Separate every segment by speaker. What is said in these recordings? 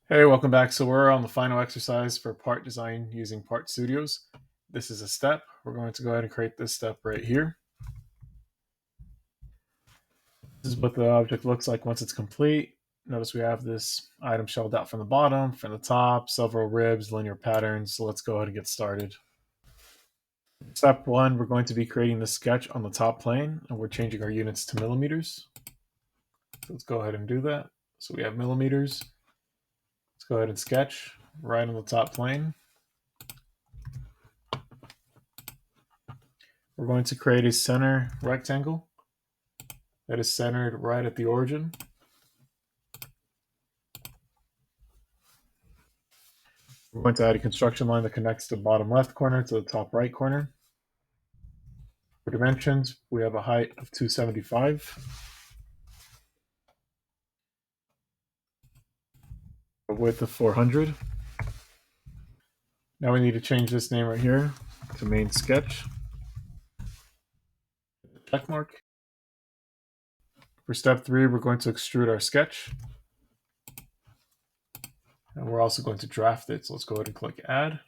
Speaker 1: Hey, welcome back. So we're on the final exercise for part design using Part Studios. This is a step. We're going to go ahead and create this step right here. This is what the object looks like once it's complete. Notice we have this item shelled out from the bottom, from the top, several ribs, linear patterns. So let's go ahead and get started. Step one, we're going to be creating the sketch on the top plane, and we're changing our units to millimeters. So let's go ahead and do that. So we have millimeters. Let's go ahead and sketch right on the top plane. We're going to create a center rectangle that is centered right at the origin. We're going to add a construction line that connects the bottom left corner to the top right corner. For dimensions, we have a height of 275, a width of 400. Now we need to change this name right here to main sketch. Check mark. For step 3, we're going to extrude our sketch. And we're also going to draft it. So let's go ahead and click add.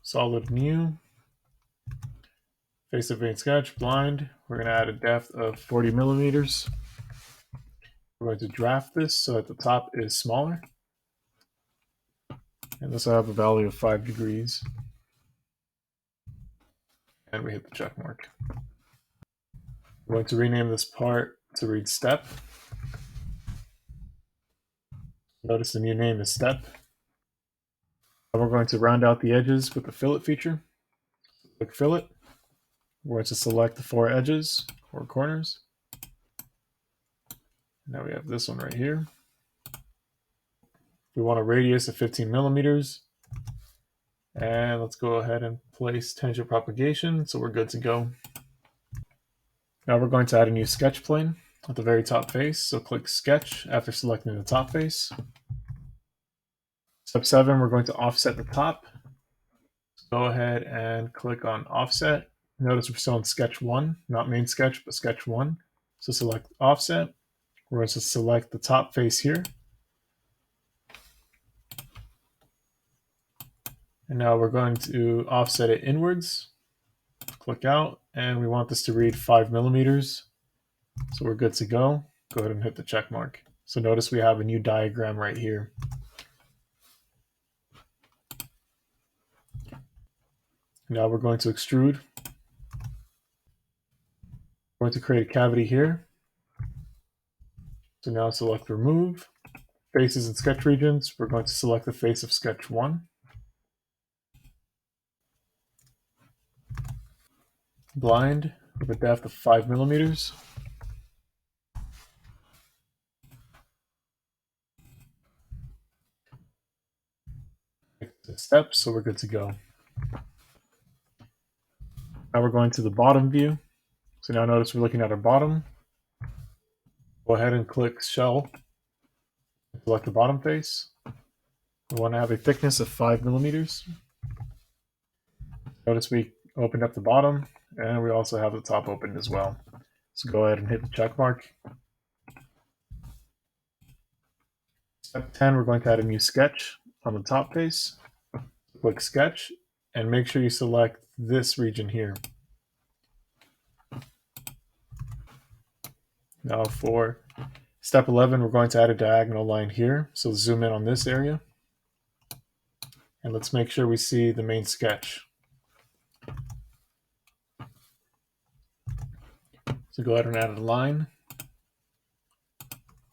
Speaker 1: Solid new. Face of main sketch, blind. We're going to add a depth of 40 millimeters. We're going to draft this so that the top is smaller. And this will have a value of 5 degrees. And we hit the check mark. I'm going to rename this part to read step. Notice the new name is step. And we're going to round out the edges with the fillet feature. Click fillet. We're going to select the 4 edges or corners. Now we have this one right here. We want a radius of 15 millimeters. And let's go ahead and place tangent propagation so we're good to go. Now we're going to add a new sketch plane at the very top face. So click sketch after selecting the top face. Step 7, we're going to offset the top. Go ahead and click on offset. Notice we're still in sketch 1, not main sketch, but sketch 1. So select offset. We're going to select the top face here. And now we're going to offset it inwards. Click out, and we want this to read 5 millimeters. So we're good to go. Go ahead and hit the check mark. So notice we have a new diagram right here. Now we're going to extrude. We're going to create a cavity here. So now select remove. Faces and sketch regions. We're going to select the face of sketch 1. Blind with a depth of 5 millimeters. Steps, so we're good to go. Now we're going to the bottom view. So now notice we're looking at our bottom. Go ahead and click shell. Select the bottom face. We want to have a thickness of 5 millimeters. Notice we opened up the bottom, and we also have the top opened as well. So go ahead and hit the check mark. Step 10, we're going to add a new sketch on the top face. Click sketch, and make sure you select this region here. Now for step 11, we're going to add a diagonal line here. So zoom in on this area. And let's make sure we see the main sketch. So go ahead and add a line.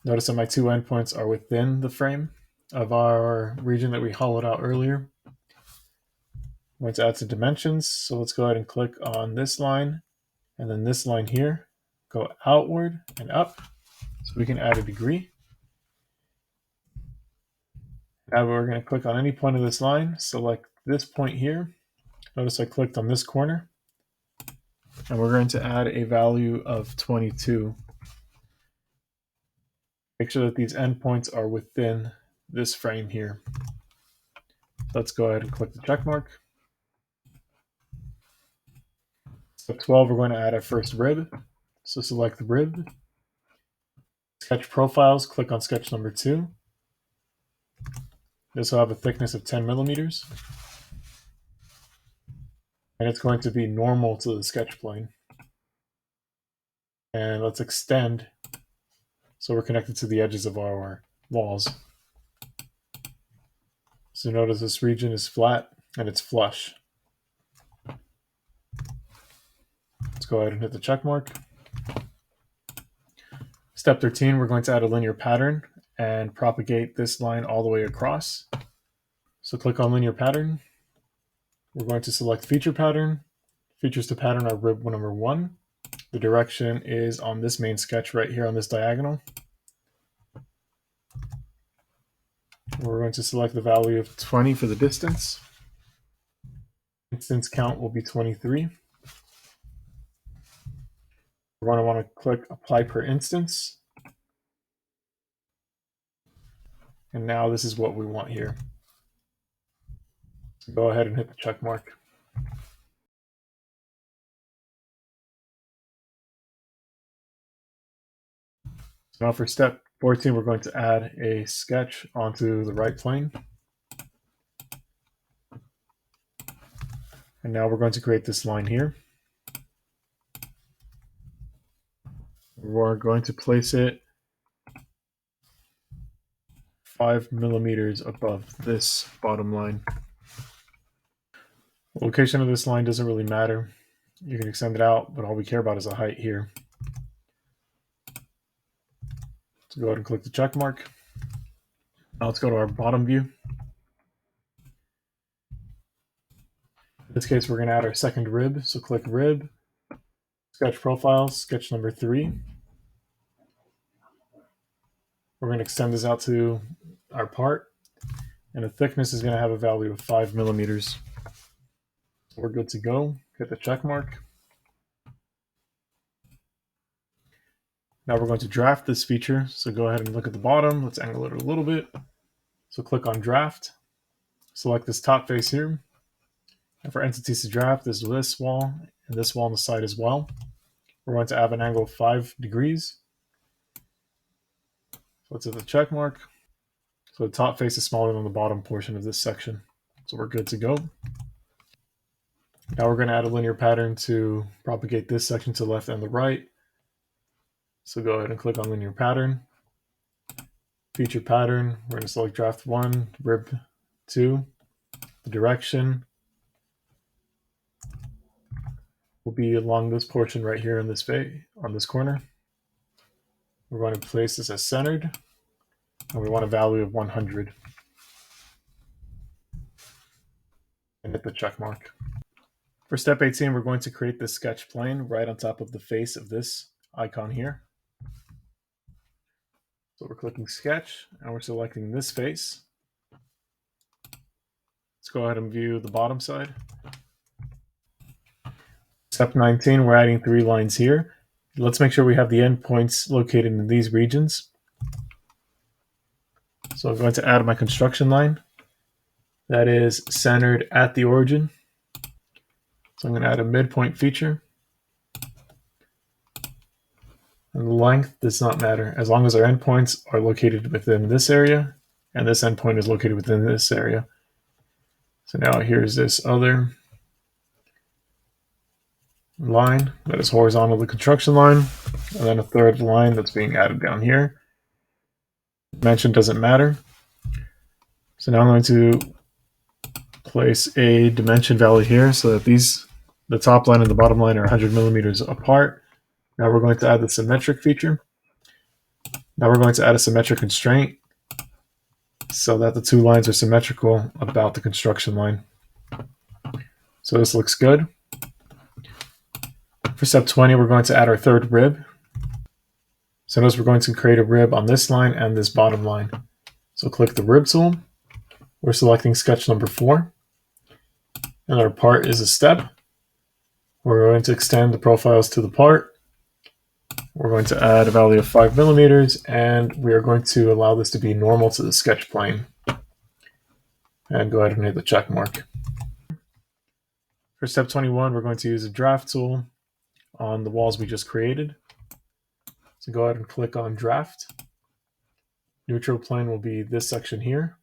Speaker 1: Notice that my 2 endpoints are within the frame of our region that we hollowed out earlier. I'm going to add some dimensions. So let's go ahead and click on this line and then this line here. Go outward and up so we can add a degree. Now we're going to click on any point of this line. Select this point here. Notice I clicked on this corner. And we're going to add a value of 22. Make sure that these endpoints are within this frame here. Let's go ahead and click the check mark. Step 12, we're going to add our first rib. So select the rib, sketch profiles, click on sketch number 2. This will have a thickness of 10 millimeters. And it's going to be normal to the sketch plane. And let's extend so we're connected to the edges of our walls. So notice this region is flat and it's flush. Let's go ahead and hit the check mark. Step 13, we're going to add a linear pattern and propagate this line all the way across. So click on linear pattern. We're going to select feature pattern. Features to pattern are rib number 1. The direction is on this main sketch right here on this diagonal. We're going to select the value of 20 for the distance. Instance count will be 23. We're going to want to click apply per instance. And now this is what we want here. So go ahead and hit the check mark. So now for step 14, we're going to add a sketch onto the right plane. And now we're going to create this line here. We're going to place it 5 millimeters above this bottom line. The location of this line doesn't really matter. You can extend it out, but all we care about is the height here. So go ahead and click the check mark. Now let's go to our bottom view. In this case, we're going to add our second rib. So click rib, sketch profiles, sketch number 3. We're going to extend this out to our part, and the thickness is going to have a value of 5 millimeters. So we're good to go. Hit the check mark. Now we're going to draft this feature. So go ahead and look at the bottom. Let's angle it a little bit. So click on draft. Select this top face here. And for entities to draft, there's this wall and this wall on the side as well. We're going to have an angle of 5 degrees. So let's hit the check mark. So the top face is smaller than the bottom portion of this section. So we're good to go. Now we're going to add a linear pattern to propagate this section to the left and the right. So go ahead and click on linear pattern. Feature pattern, we're going to select draft 1, rib 2. The direction will be along this portion right here in this face, on this corner. We're going to place this as centered, and we want a value of 100. And hit the check mark. For step 18, we're going to create this sketch plane right on top of the face of this icon here. So we're clicking sketch, and we're selecting this face. Let's go ahead and view the bottom side. Step 19, we're adding 3 lines here. Let's make sure we have the endpoints located in these regions. So I'm going to add my construction line. That is centered at the origin. So I'm going to add a midpoint feature. And the length does not matter, as long as our endpoints are located within this area, and this endpoint is located within this area. So now here's this other line that is horizontal to the construction line, and then a third line that's being added down here. Dimension doesn't matter. So now I'm going to place a dimension value here so that the top line and the bottom line are 100 millimeters apart. Now we're going to add the symmetric feature. Now we're going to add a symmetric constraint so that the 2 lines are symmetrical about the construction line. So this looks good. For step 20, we're going to add our third rib. So notice we're going to create a rib on this line and this bottom line. So click the rib tool. We're selecting sketch number 4. And our part is a step. We're going to extend the profiles to the part. We're going to add a value of 5 millimeters, and we are going to allow this to be normal to the sketch plane. And go ahead and hit the check mark. For step 21, we're going to use a draft tool on the walls we just created. So go ahead and click on draft. Neutral plane will be this section here.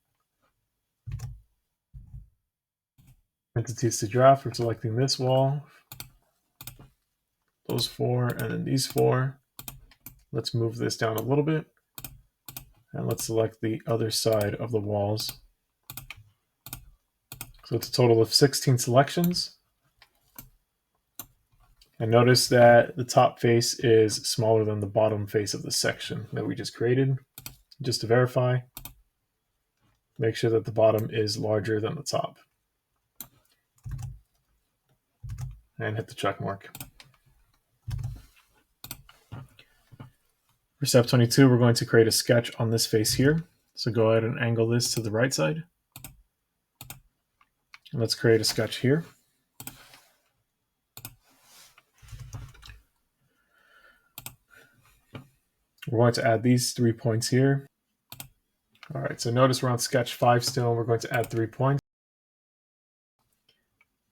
Speaker 1: Entities to draft, we're selecting this wall, those four, and then these four. Let's move this down a little bit. And let's select the other side of the walls. So it's a total of 16 selections. And notice that the top face is smaller than the bottom face of the section that we just created. Just to verify, make sure that the bottom is larger than the top. And hit the check mark. For step 22, we're going to create a sketch on this face here. So go ahead and angle this to the right side. And let's create a sketch here. We're going to add these 3 points here. All right, so notice we're on sketch 5 still. We're going to add 3 points.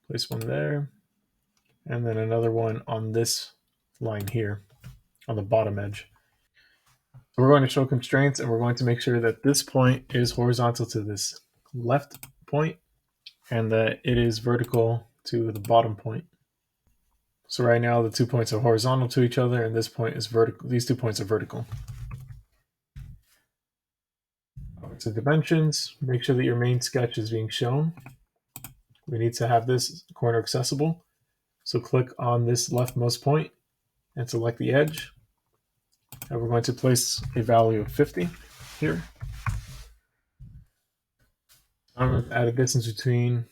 Speaker 1: Place one there, and then another one on this line here, on the bottom edge. So we're going to show constraints, and we're going to make sure that this point is horizontal to this left point, and that it is vertical to the bottom point. So right now the 2 points are horizontal to each other, and this point is vertical. These 2 points are vertical. So dimensions, make sure that your main sketch is being shown. We need to have this corner accessible. So click on this leftmost point and select the edge. And we're going to place a value of 50 here. I'm going to add a distance between,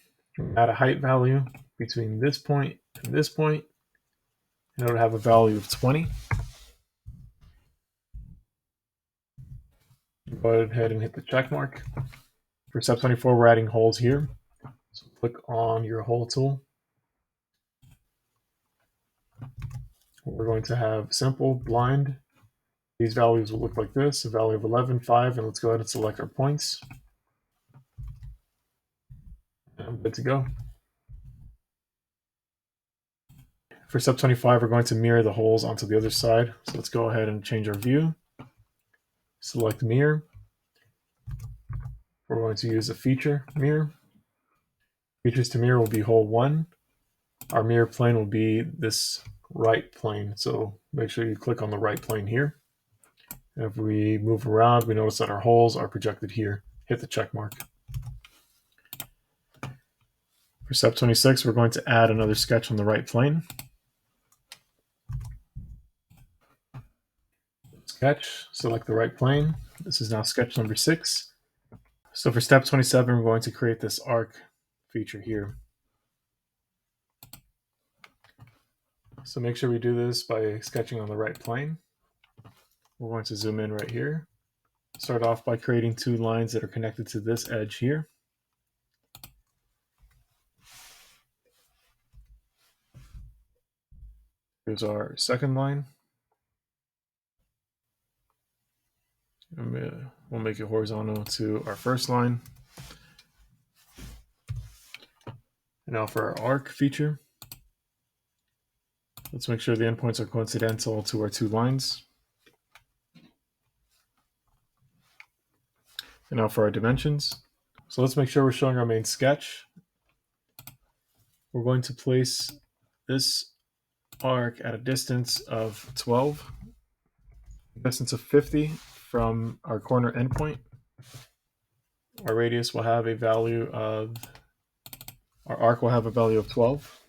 Speaker 1: add a height value between this point and this point, and it would have a value of 20. Go ahead and hit the check mark. For step 24, we're adding holes here. So click on your hole tool. We're going to have simple, blind. These values will look like this, a value of 11, 5, and let's go ahead and select our points. And I'm good to go. For step 25, we're going to mirror the holes onto the other side. So let's go ahead and change our view. Select mirror. We're going to use a feature mirror. Features to mirror will be hole 1. Our mirror plane will be this right plane. So make sure you click on the right plane here. And if we move around, we notice that our holes are projected here. Hit the check mark. For step 26, we're going to add another sketch on the right plane. Sketch, select the right plane. This is now sketch number 6. So for step 27, we're going to create this arc feature here. So make sure we do this by sketching on the right plane. We're going to zoom in right here. Start off by creating 2 lines that are connected to this edge here. Here's our second line. And we'll make it horizontal to our first line. And now for our arc feature, let's make sure the endpoints are coincidental to our 2 lines. And now for our dimensions. So let's make sure we're showing our main sketch. We're going to place this arc at a distance of 12, a distance of 50 from our corner endpoint. Our radius will have a value of, our arc will have a value of 12.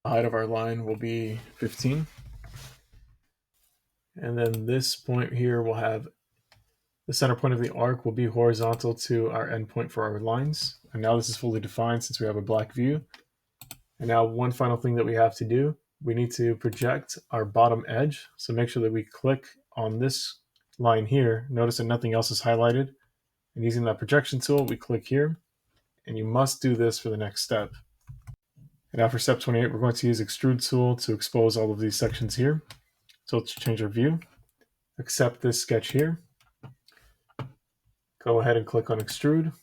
Speaker 1: The height of our line will be 15. And then this point here will have, the center point of the arc will be horizontal to our endpoint for our lines. And now this is fully defined since we have a black view. And now one final thing that we have to do, we need to project our bottom edge. So make sure that we click on this line here. Notice that nothing else is highlighted. And using that projection tool, we click here. And you must do this for the next step. And now for step 28, we're going to use Extrude tool to expose all of these sections here. So let's change our view. Accept this sketch here. Go ahead and click on Extrude.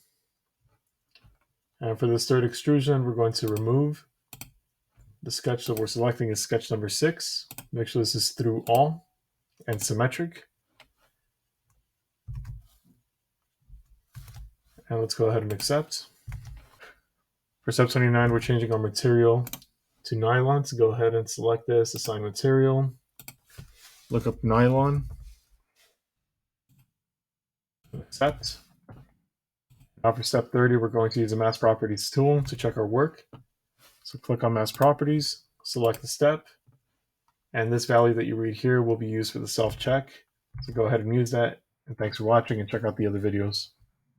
Speaker 1: And for this third extrusion, we're going to remove. The sketch that we're selecting is sketch number 6. Make sure this is through all and symmetric. And let's go ahead and accept. For step 29, we're changing our material to nylon. So go ahead and select this, assign material, look up nylon, accept. Now for step 30, we're going to use the Mask Properties tool to check our work. So click on Mask Properties, select the step, and this value that you read here will be used for the self-check. So go ahead and use that. And thanks for watching, and check out the other videos.